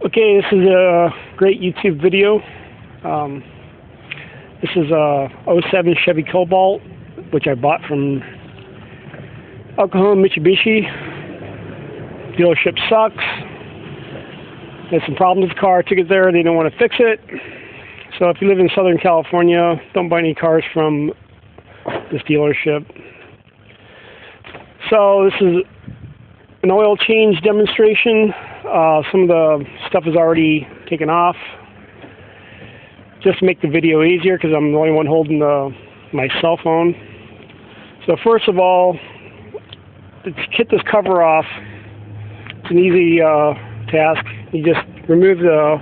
Okay, this is a great YouTube video. This is a '07 Chevy Cobalt, which I bought from Oklahoma Mitsubishi. Dealership sucks. There's some problems with the car. I took it there. They don't want to fix it. So if you live in Southern California, don't buy any cars from this dealership. So this is an oil change demonstration. Some of the stuff is already taken off, just to make the video easier because I'm the only one holding my cell phone. So first of all, to get this cover off, it's an easy task. You just remove the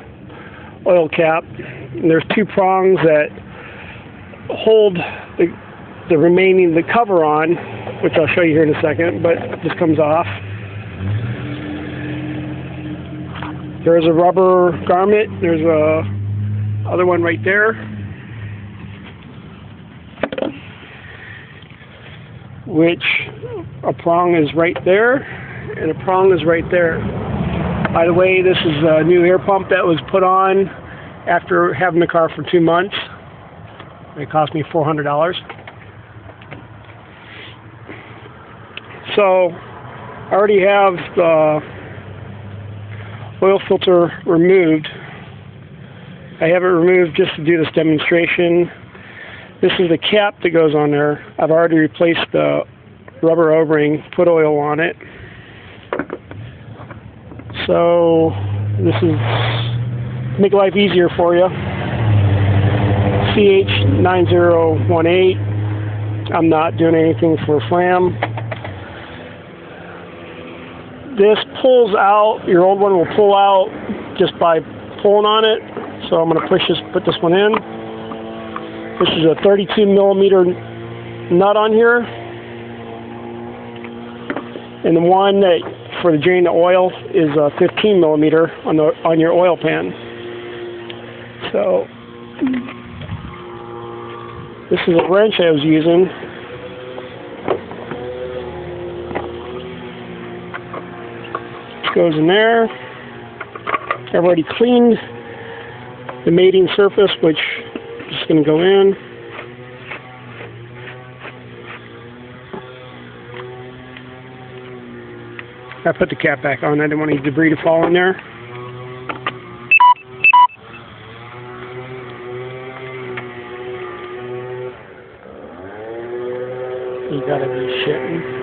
oil cap, and there's two prongs that hold the cover on, which I'll show you here in a second, but it just comes off. There's a rubber garment. There's a other one right there, which a prong is right there, and a prong is right there. By the way, this is a new air pump that was put on after having the car for 2 months. It cost me $400. So I already have the oil filter removed. I have it removed just to do this demonstration. This is the cap that goes on there. I've already replaced the rubber O-ring, put oil on it. So this is to make life easier for you. CH9018. I'm not doing anything for fram. This pulls out. Your old one will pull out just by pulling on it. So I'm going to put this one in. This is a 32 millimeter nut on here, and the one that for the drain the oil is a 15 millimeter on your oil pan. So this is a wrench I was using. It goes in there. I've already cleaned the mating surface, which is just going to go in. I put the cap back on. I didn't want any debris to fall in there. You gotta be shitting.